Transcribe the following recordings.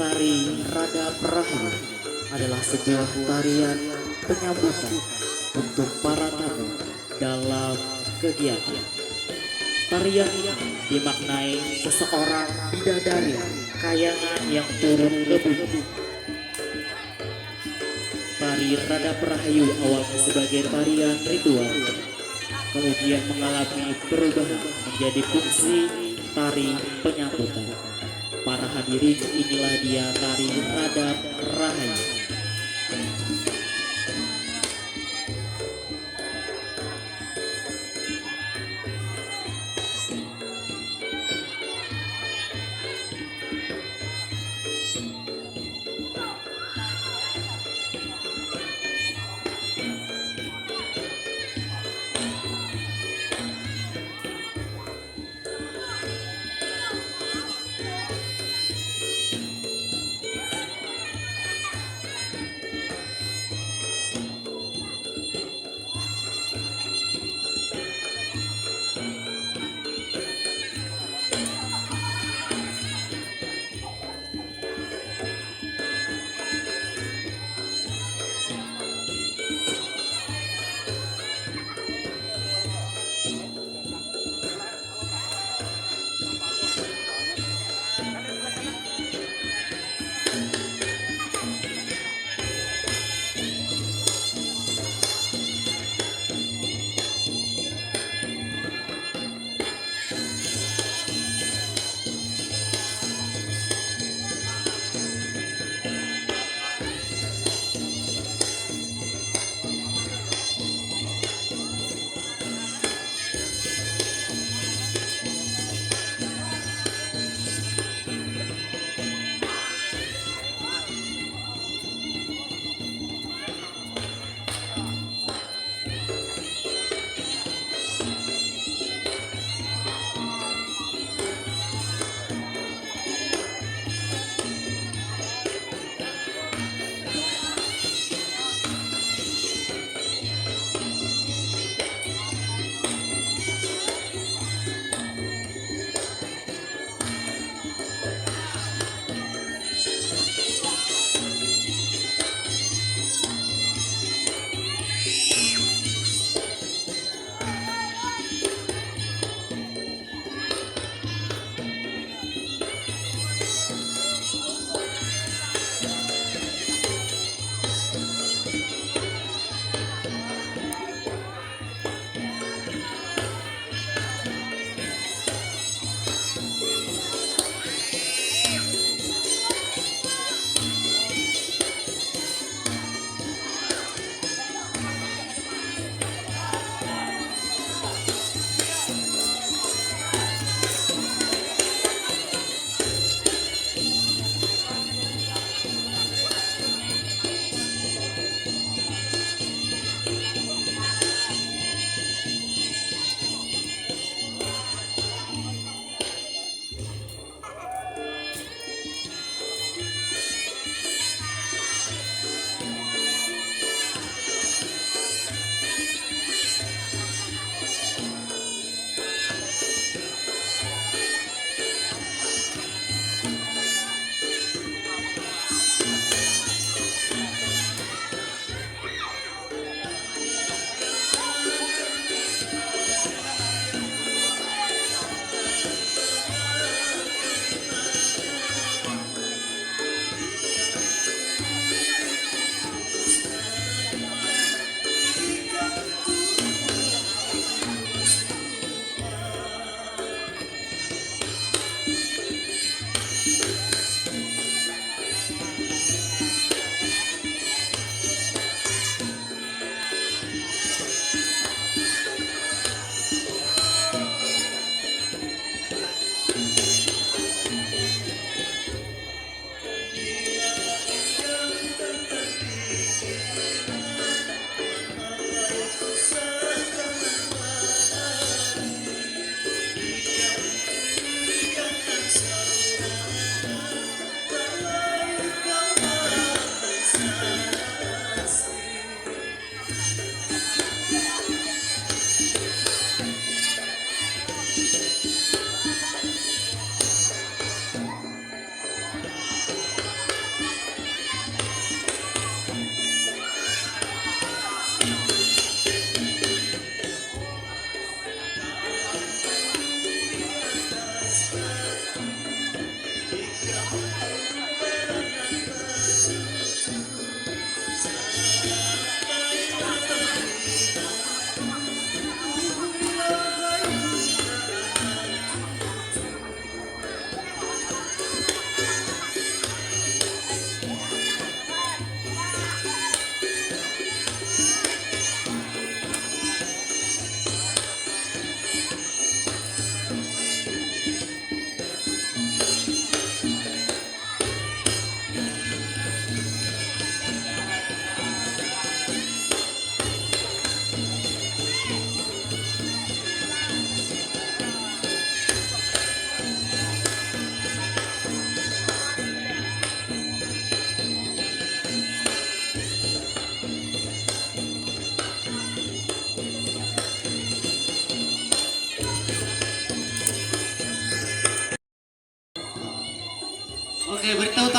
Tari Rada Perahu adalah sebuah tarian penyambutan untuk para tamu dalam kegiatan. Tarian ini dimaknai seseorang bidadari kayangan yang turun ke bumi. Tari Rada Perahu awalnya sebagai tarian ritual, kemudian mengalami perubahan menjadi fungsi tari penyambutan. Para hadirin, inilah dia tari Rada Rahayu.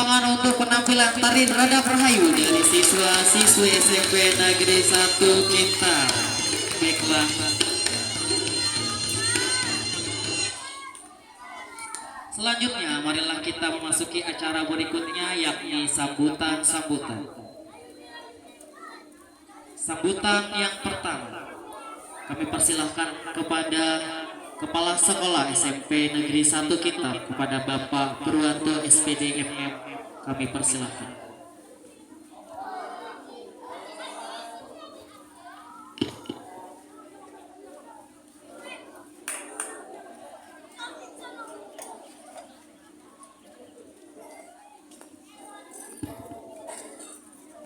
tangan untuk penampilan tari Radap Rahayu dari siswa-siswi SMP Negeri 1 kita. Baiklah. Selanjutnya, marilah kita memasuki acara berikutnya, yakni sambutan-sambutan. Sambutan yang pertama, kami persilahkan kepada Kepala Sekolah SMP Negeri 1 Kitab, kepada Bapak Purwanto SPD MM. Kami persilahkan.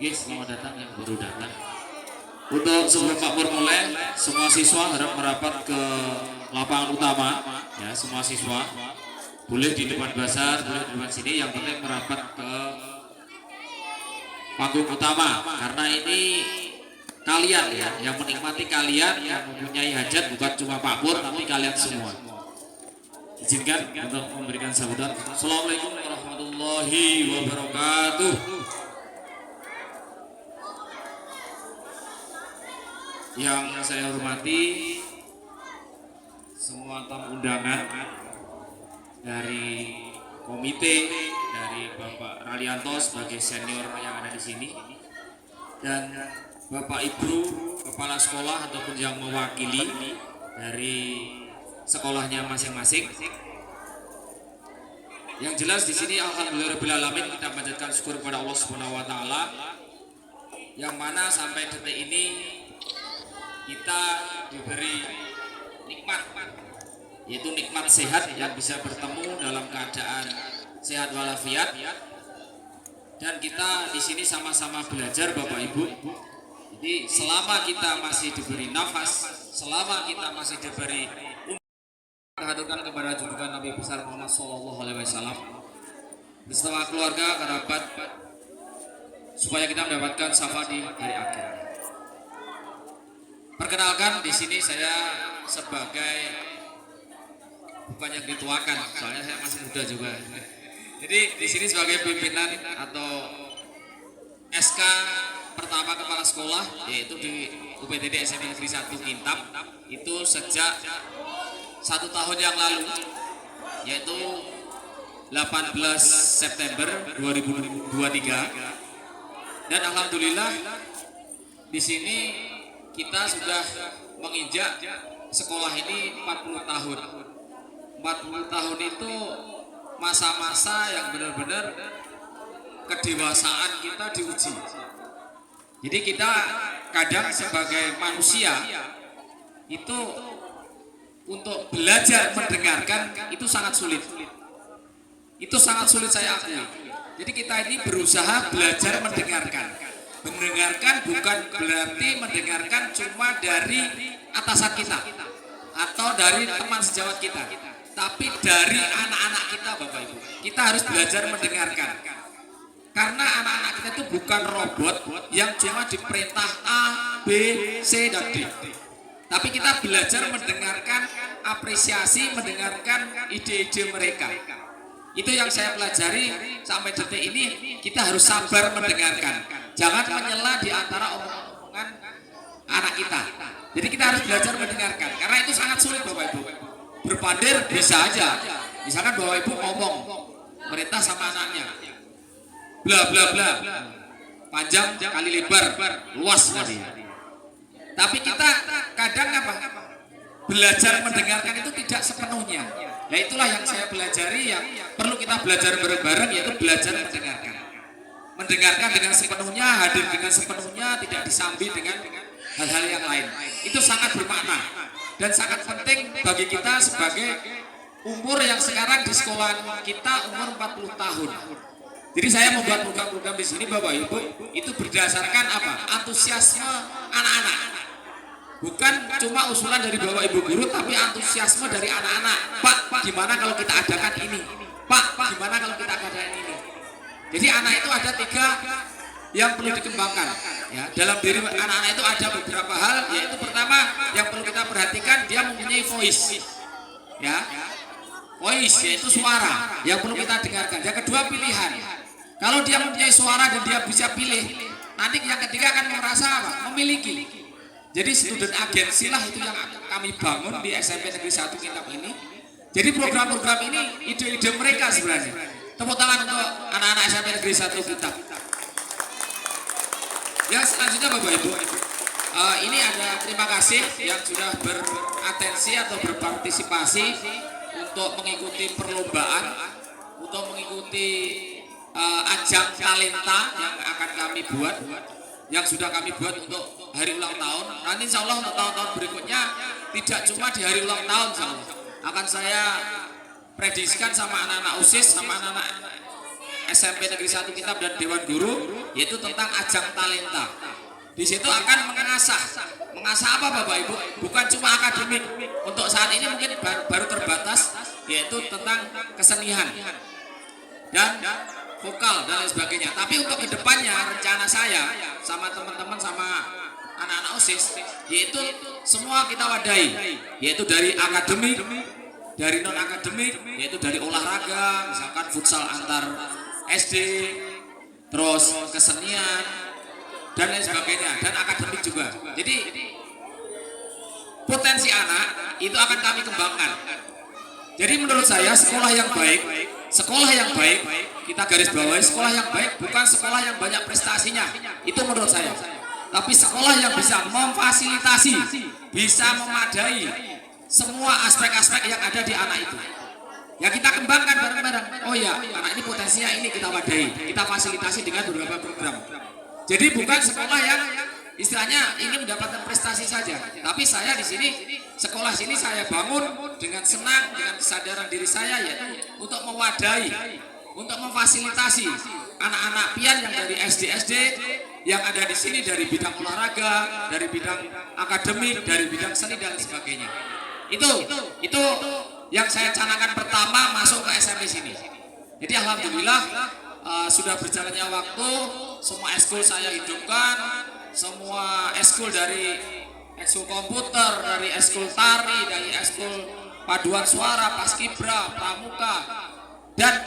Yes, selamat datang yang baru datang. Untuk sebelum Pak Pur mulai, semua siswa harap merapat ke lapangan utama. Ya, semua siswa boleh di depan bazar, boleh di depan sini. Yang penting merapat ke panggung utama, karena ini kalian ya, yang menikmati kalian yang mempunyai hajat, bukan cuma Pak Pur, tapi kalian semua. Izinkan untuk memberikan sambutan. Assalamualaikum warahmatullahi wabarakatuh. Yang saya hormati semua tamu undangan dari komite, dari Bapak Ralianto sebagai senior yang ada di sini, dan Bapak Ibu kepala sekolah ataupun yang mewakili dari sekolahnya masing-masing. Yang jelas di sini alhamdulillahirabbil alamin, kita panjatkan syukur kepada Allah Subhanahu wa taala, yang mana sampai detik ini kita diberi nikmat, yaitu nikmat sehat, yang bisa bertemu dalam keadaan sehat walafiat. Dan kita di sini sama-sama belajar Bapak Ibu. Jadi selama kita masih diberi nafas, selama kita masih diberi haturkan kepada junjungan Nabi besar Muhammad Sallallahu Alaihi Wasallam bersama keluarga, kerabat, supaya kita mendapatkan syafaat di hari akhir. Perkenalkan, di sini saya sebagai, bukannya dituakan, soalnya saya masih muda juga. Jadi di sini sebagai pimpinan atau SK pertama kepala sekolah, yaitu di UPTD SMP Negeri 1 Kintab, itu sejak 1 tahun yang lalu, yaitu 18 September 2023. Dan alhamdulillah di sini kita sudah menginjak sekolah ini 40 tahun. 40 tahun itu masa-masa yang benar-benar kedewasaan kita diuji. Jadi kita kadang sebagai manusia itu untuk belajar mendengarkan itu sangat sulit. Itu sangat sulit saya akui. Jadi kita ini berusaha belajar mendengarkan. Mendengarkan bukan berarti mendengarkan cuma dari atasan kita atau dari teman sejawat kita, tapi dari anak-anak kita Bapak Ibu. Kita harus belajar mendengarkan, karena anak-anak kita itu bukan robot yang cuma diperintah A, B, C, dan D. Tapi kita belajar mendengarkan, apresiasi, mendengarkan ide-ide mereka. Itu yang saya pelajari sampai detik ini. Kita harus sabar mendengarkan, jangan menyela di antara omongan anak kita. Jadi kita harus belajar mendengarkan, karena itu sangat sulit Bapak Ibu. Berpandir bisa aja, misalkan Bapak Ibu ngomong merintah sama anaknya, bla bla bla, panjang kali lebar, luas tadi. Tapi kita kadang apa? Belajar mendengarkan itu tidak sepenuhnya. Nah itulah yang saya pelajari, yang perlu kita belajar bareng-bareng, yaitu belajar mendengarkan. Mendengarkan dengan sepenuhnya, hadir dengan sepenuhnya, tidak disambi dengan hal-hal yang lain. Itu sangat bermakna dan sangat penting bagi kita sebagai umur yang sekarang di sekolah kita umur 40 tahun. Jadi saya membuat program-program di sini Bapak Ibu itu berdasarkan apa? Antusiasme anak-anak. Bukan cuma usulan dari Bapak Ibu guru, tapi antusiasme dari anak-anak. Pak, gimana kalau kita adakan ini? Pak, gimana kalau kita adakan ini? Jadi anak itu ada 3 yang perlu dikembangkan. Ya, dalam diri anak-anak itu ada beberapa hal, yaitu pertama yang perlu kita perhatikan, dia mempunyai voice. Ya, voice yaitu suara yang perlu kita dengarkan. Yang kedua pilihan. Kalau dia mempunyai suara dan dia bisa pilih, nanti yang ketiga akan merasa apa? Memiliki. Jadi student agensi lah itu yang kami bangun di SMP Negeri 1 Kitab ini. Jadi program-program ini ide-ide mereka sebenarnya. Tepuk tangan untuk anak-anak SMP Negeri 1 Kitab. Ya selanjutnya Bapak Ibu, ini ada terima kasih yang sudah beratensi atau berpartisipasi untuk mengikuti perlombaan, untuk mengikuti ajang talenta yang akan kami buat, yang sudah kami buat untuk hari ulang tahun. Nanti insya Allah untuk tahun-tahun berikutnya tidak cuma di hari ulang tahun, insya Allah akan saya prediksikan sama anak-anak OSIS, sama anak-anak SMP Negeri 1 Kitab dan Dewan Guru, yaitu tentang ajang talenta. Di situ akan mengasah apa Bapak Ibu? Bukan cuma akademik. Untuk saat ini mungkin baru terbatas, yaitu tentang kesenian dan vokal dan lain sebagainya. Tapi untuk kedepannya rencana saya sama teman-teman sama anak-anak OSIS, yaitu semua kita wadahi, yaitu dari akademik, dari non akademik, yaitu dari olahraga, misalkan futsal antar SD, terus kesenian dan lain sebagainya, dan akademik juga. Jadi potensi anak itu akan kami kembangkan. Jadi menurut saya sekolah yang baik kita garis bawahi, sekolah yang baik bukan sekolah yang banyak prestasinya, itu menurut saya. Tapi sekolah yang bisa memfasilitasi, bisa memadai semua aspek-aspek yang ada di anak itu. Ya kita kembangkan bareng-bareng. Oh ya, anak ini potensinya ini kita wadahi, kita fasilitasi dengan beberapa program. Jadi bukan sekolah yang istilahnya ingin mendapatkan prestasi saja. Tapi saya di sini, sekolah sini saya bangun dengan senang, dengan kesadaran diri saya yaitu untuk mewadahi, untuk memfasilitasi anak-anak pian yang dari SD yang ada di sini, dari bidang olahraga, dari bidang akademik, dari bidang seni dan sebagainya. Itu yang saya canangkan pertama masuk ke SMP sini. Jadi alhamdulillah sudah berjalannya waktu, semua ekskul saya hidupkan, semua ekskul dari ekskul komputer, dari ekskul tari, dari ekskul paduan suara, paskibra, pramuka, dan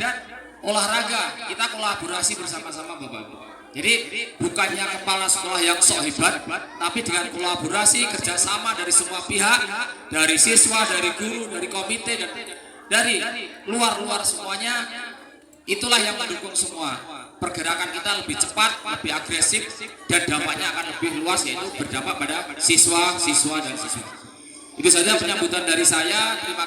olahraga. Kita kolaborasi bersama-sama Bapak-Ibu. Jadi bukannya kepala sekolah yang sok hebat, tapi dengan kolaborasi kerjasama dari semua pihak, dari siswa, dari guru, dari komite, dan dari luar semuanya. Itulah yang mendukung semua. Pergerakan kita lebih cepat, lebih agresif, dan dampaknya akan lebih luas, yaitu berdampak pada siswa dan siswa. Itu saja penyambutan dari saya. Terima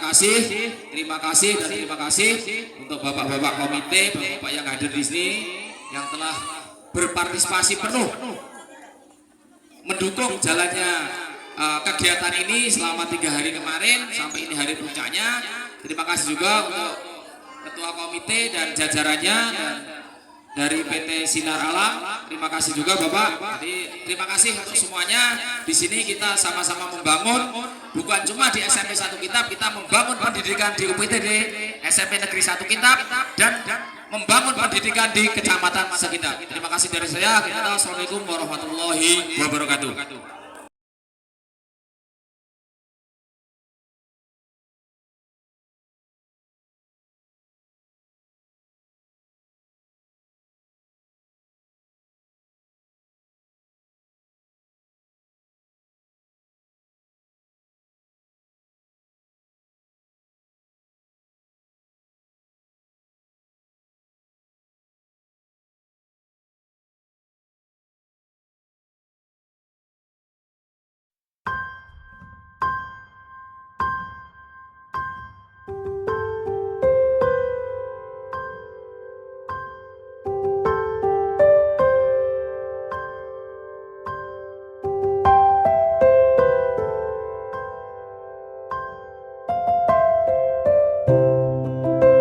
kasih untuk bapak-bapak komite, bapak-bapak yang hadir di sini, yang telah berpartisipasi penuh mendukung jalannya kegiatan ini selama 3 hari kemarin sampai ini hari puncaknya. Terima kasih juga untuk ketua komite dan jajarannya dan dari PT Sinar Alam. Terima kasih juga Bapak. Jadi terima kasih untuk semuanya. Di sini kita sama-sama membangun, bukan cuma di SMP 1 Kitab, kita membangun pendidikan di UPTD SMP Negeri 1 Kitab dan membangun pendidikan di kecamatan sekitar. Terima kasih dari saya. Assalamualaikum warahmatullahi wabarakatuh.